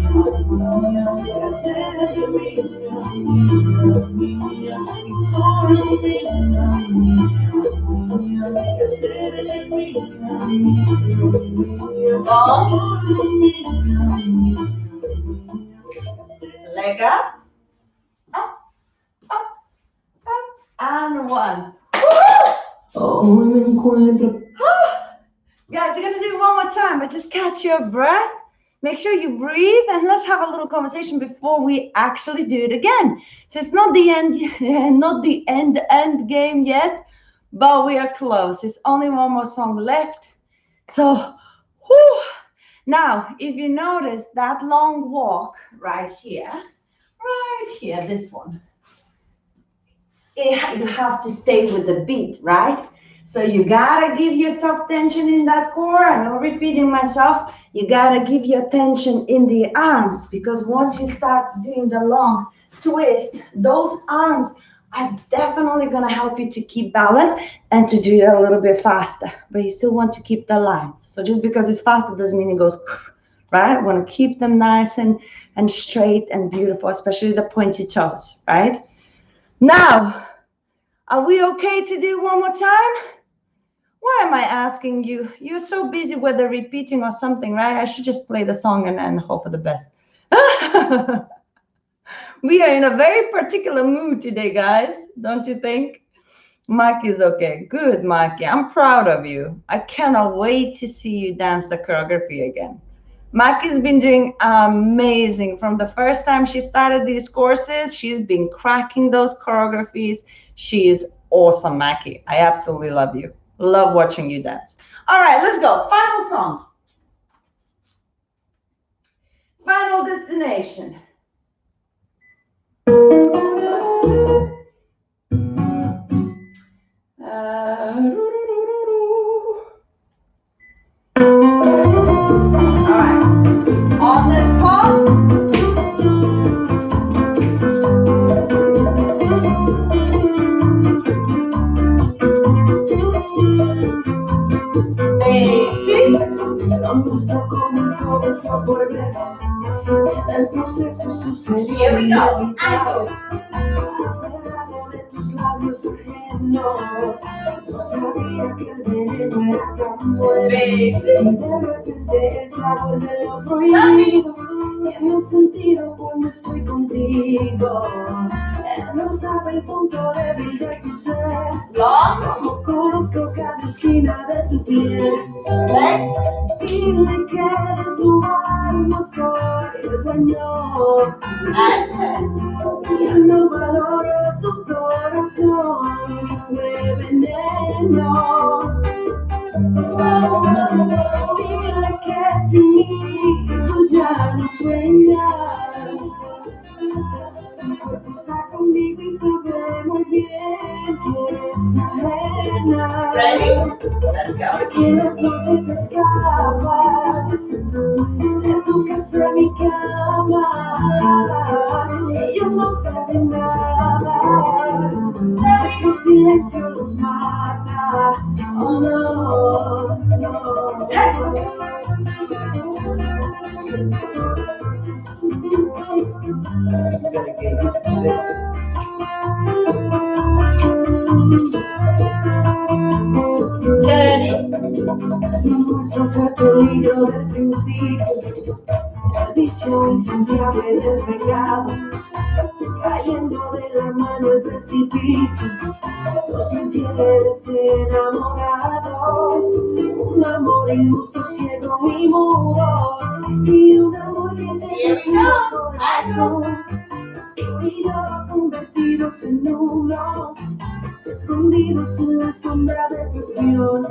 [SPEAKER 2] y hacerte mía, mía, mía, y solo mía, mía, y hacerte mía, mía,
[SPEAKER 1] Long.
[SPEAKER 2] solo mía,
[SPEAKER 1] Leg up. Up, up, up, and one.
[SPEAKER 2] Hoy me encuentro.
[SPEAKER 1] Guys, I'm gonna do it one more time, but just catch your breath. Make sure you breathe and let's have a little conversation before we actually do it again. So it's not the end, not the end game yet, but we are close. It's only one more song left. So, whew. Now, if you notice that long walk right here, this one, you have to stay with the beat, right? So you gotta give yourself tension in that core. I know repeating myself. You gotta give your tension in the arms because once you start doing the long twist, those arms are definitely gonna help you to keep balance and to do it a little bit faster. But you still want to keep the lines. So just because it's faster doesn't mean it goes right. We want to keep them nice and straight and beautiful, especially the pointy toes, right? Now, are we okay to do one more time? Why am I asking you? You're so busy whether repeating or something, right? I should just play the song and hope for the best. We are in a very particular mood today, guys, don't you think? Mike is okay. Good, Mikey. I'm proud of you. I cannot wait to see you dance the choreography again. Maki's been doing amazing. From the first time she started these courses, she's been cracking those choreographies. She is awesome, Maki. I absolutely love you. Love watching you dance. All right, let's go. Final song. Final destination. All right. On the spot.
[SPEAKER 2] Lo nuestro comenzó beso por beso. El proceso sucedió.
[SPEAKER 1] Here we go.
[SPEAKER 2] Aferrado de tus labios ajenos. No sabía que el veneno era tan bueno. Y de repente el sabor de lo prohibido tiene sentido cuando estoy contigo. Él no sabe el punto débil de tu ser. Como conozco cada esquina de tu piel. Dile que eres tu alma, soy el dueño. Y no valoro tu corazón de veneno. Dile que sin mí tú ya no sueñas. Mi cuerpo está conmigo y sabe muy bien que eres ajena.
[SPEAKER 1] Ready? Let's go.
[SPEAKER 2] Que las noches te escapas de tu casa a mi cama. Ellos no saben nada. Tu silencio los mata. Oh no, no. Gotta get used to this. Nuestro fue peligro del principio, el vicio insaciable del pecado, cayendo de la mano el precipicio, los infieles enamorados, un amor injusto, ciego y mudo, y un amor que te corazón, y yo convertidos en unos, escondidos en la sombra de pasión.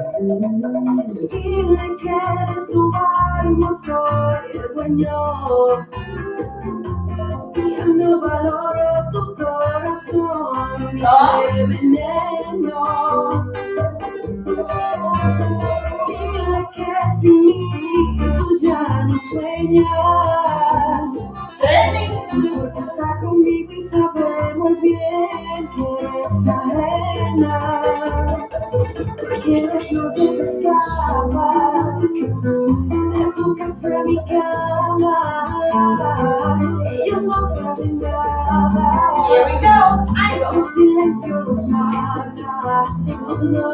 [SPEAKER 2] Dile que eres tu alma, soy el dueño. Y yo no valoro tu corazón de veneno. Dile que sin mí tú ya no sueñas. Mi cuerpo está conmigo y sabe muy bien que eres ajena. Que las noches te escapas de tu casa a mi cama. Ellos no saben nada.
[SPEAKER 1] Here we go.
[SPEAKER 2] Tu silencio los mata. Oh no,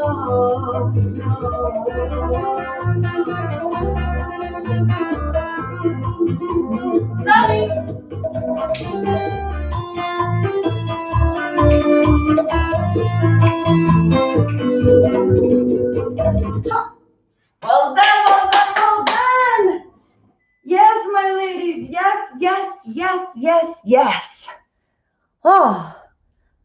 [SPEAKER 2] no.
[SPEAKER 1] Ready? yes, yes. Oh,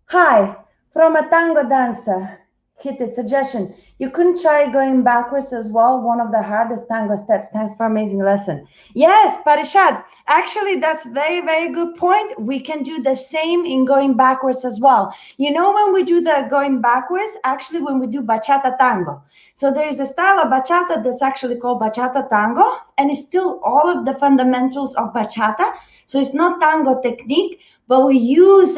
[SPEAKER 1] hi, from a tango dancer. Hit a suggestion. You couldn't try going backwards as well, one of the hardest tango steps. Thanks for amazing lesson. Yes, Parishad. Actually, that's very, very good point. We can do the same in going backwards as well. You know, when we do the going backwards, actually, when we do bachata tango. So there is a style of bachata that's actually called bachata tango, and it's still all of the fundamentals of bachata. So it's not tango technique, but we use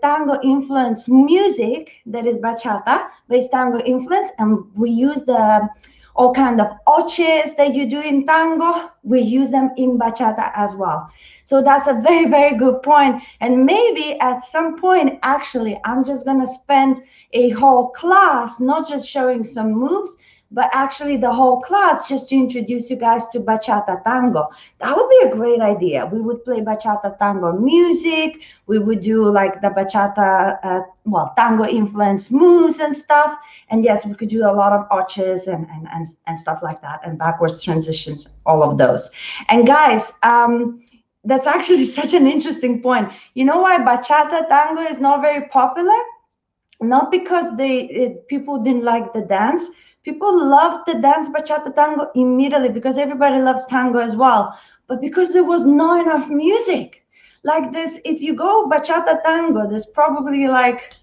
[SPEAKER 1] tango influence music that is bachata based tango influence, and we use the all kind of oches that you do in tango, we use them in bachata as well. So that's a very, very good point. And maybe at some point, actually, I'm just going to spend a whole class not just showing some moves, but actually the whole class just to introduce you guys to bachata tango. That would be a great idea. We would play bachata tango music. We would do like the bachata, tango influence moves and stuff. And yes, we could do a lot of arches and stuff like that, and backwards transitions, all of those. And guys, that's actually such an interesting point. You know why bachata tango is not very popular? Not because people didn't like the dance. People loved the dance bachata tango immediately because everybody loves tango as well, but because there was not enough music like this. If you go bachata tango, there's probably like,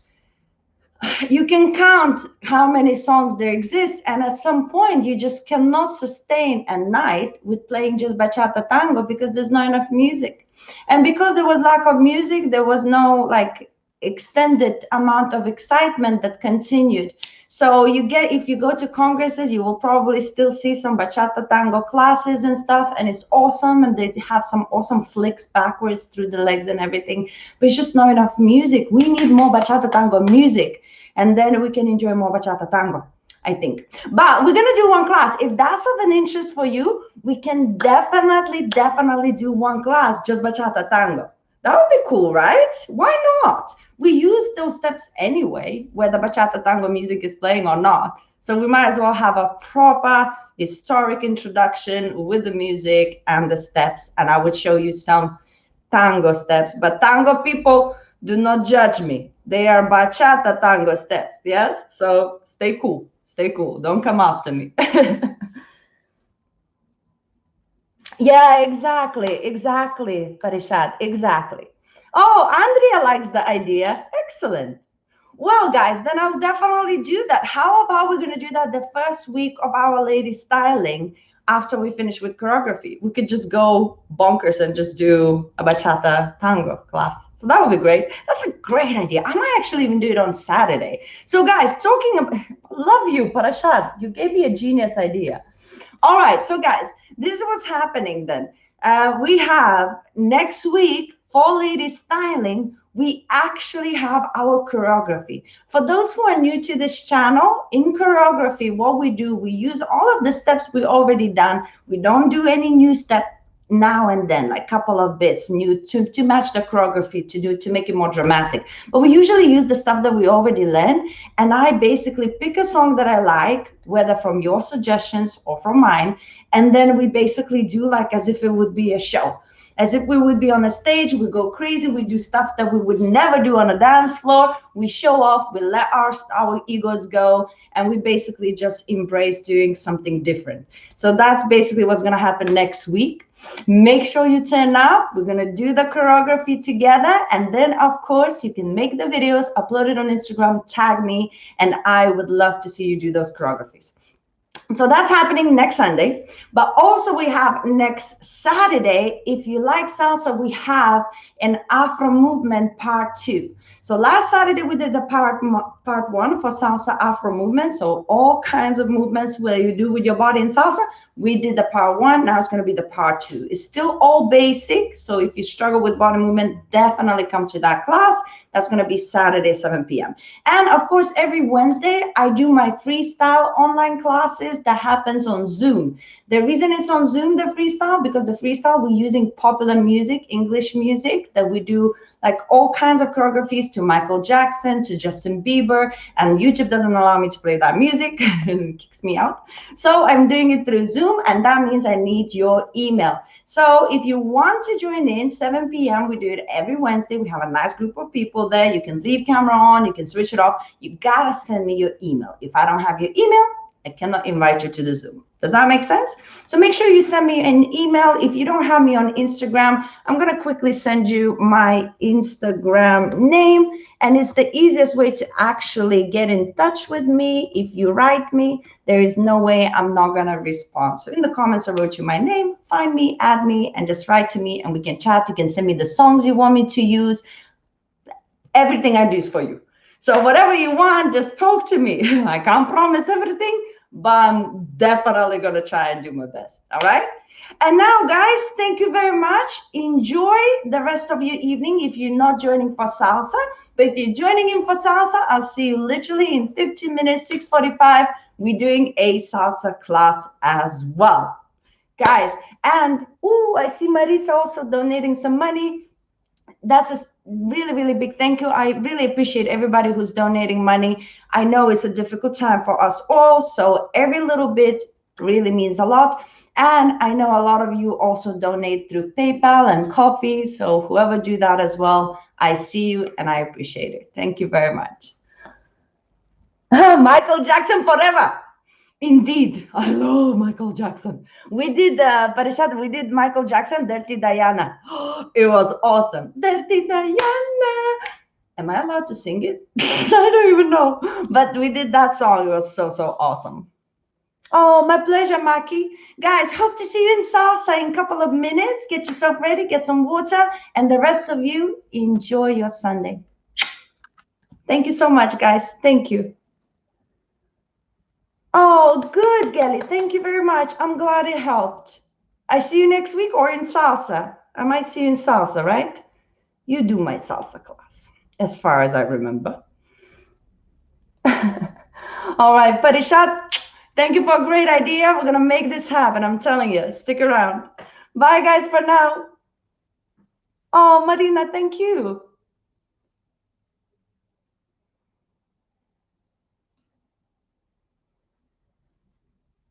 [SPEAKER 1] you can count how many songs there exist, and at some point you just cannot sustain a night with playing just bachata tango because there's not enough music. And because there was lack of music, there was no like extended amount of excitement that continued. So you get, if you go to congresses, you will probably still see some bachata tango classes and stuff, and it's awesome, and they have some awesome flicks backwards through the legs and everything, but it's just not enough music. We need more bachata tango music, and then we can enjoy more bachata tango, I think. But we're gonna do one class. If that's of an interest for you, we can definitely do one class, just bachata tango. That would be cool, right? Why not? We use those steps anyway, whether bachata tango music is playing or not. So we might as well have a proper historic introduction with the music and the steps. And I would show you some tango steps. But tango people, do not judge me. They are bachata tango steps, yes? So stay cool. Stay cool. Don't come after me. Yeah, exactly, Parishad, exactly. Oh, Andrea likes the idea. Excellent. Well, guys, then I'll definitely do that. How about we're going to do that the first week of Our Lady Styling after we finish with choreography? We could just go bonkers and just do a bachata tango class. So that would be great. That's a great idea. I might actually even do it on Saturday. So, guys, talking about, love you, Parashad. You gave me a genius idea. All right, so guys, this is what's happening then. We have next week for ladies styling, we actually have our choreography. For those who are new to this channel, in choreography, what we do, we use all of the steps we already done. We don't do any new step now and then, like a couple of bits new to match the choreography, to make it more dramatic. But we usually use the stuff that we already learned, and I basically pick a song that I like, whether from your suggestions or from mine, and then we basically do like as if it would be a show. As if we would be on a stage, we go crazy, we do stuff that we would never do on a dance floor. We show off, we let our egos go, and we basically just embrace doing something different. So that's basically what's gonna happen next week. Make sure you turn up. We're gonna do the choreography together, and then of course you can make the videos, upload it on Instagram, tag me, and I would love to see you do those choreographies. So that's happening next Sunday. But also we have next Saturday, if you like salsa, we have an Afro movement part 2. So last Saturday we did the part 1 for salsa Afro movement. So all kinds of movements where you do with your body in salsa. We did the part 1. Now it's going to be the part 2. It's still all basic. So if you struggle with body movement, definitely come to that class. That's going to be Saturday, 7 p.m. And of course, every Wednesday, I do my freestyle online classes that happens on Zoom. The reason it's on Zoom, the freestyle, because the freestyle, we're using popular music, English music, that we do like all kinds of choreographies to Michael Jackson, to Justin Bieber, and YouTube doesn't allow me to play that music and it kicks me out. So I'm doing it through Zoom. Zoom, and that means I need your email. So if you want to join in, 7 p.m., we do it every Wednesday. We have a nice group of people there. You can leave camera on, you can switch it off. You gotta send me your email. If I don't have your email, I cannot invite you to the Zoom. Does that make sense? So make sure you send me an email. If you don't have me on Instagram, I'm going to quickly send you my Instagram name. And it's the easiest way to actually get in touch with me. If you write me, there is no way I'm not going to respond. So in the comments, I wrote you my name. Find me, add me, and just write to me, and we can chat. You can send me the songs you want me to use. Everything I do is for you. So whatever you want, just talk to me. I can't promise everything, but I'm definitely going to try and do my best. All right. And now, guys, thank you very much. Enjoy the rest of your evening if you're not joining for salsa. But if you're joining in for salsa, I'll see you literally in 15 minutes, 6:45. We're doing a salsa class as well, guys. And, I see Marisa also donating some money. That's a really, really big thank you. I really appreciate everybody who's donating money. I know it's a difficult time for us all, so every little bit really means a lot. And I know a lot of you also donate through PayPal and Coffee, so whoever do that as well, I see you and I appreciate it. Thank you very much. Michael Jackson forever. Indeed, I love Michael Jackson. We did Parashat, we did Michael Jackson, Dirty Diana. It was awesome. Dirty Diana. Am I allowed to sing it? I don't even know. But we did that song. It was so, so awesome. Oh, my pleasure, Maki. Guys, hope to see you in salsa in a couple of minutes. Get yourself ready, get some water, and the rest of you, enjoy your Sunday. Thank you so much, guys. Thank you. Oh, good, Gelly. Thank you very much. I'm glad it helped. I see you next week or in salsa. I might see you in salsa, right? You do my salsa class, as far as I remember. All right, Parishat, thank you for a great idea. We're going to make this happen. I'm telling you. Stick around. Bye, guys, for now. Oh, Marina, thank you.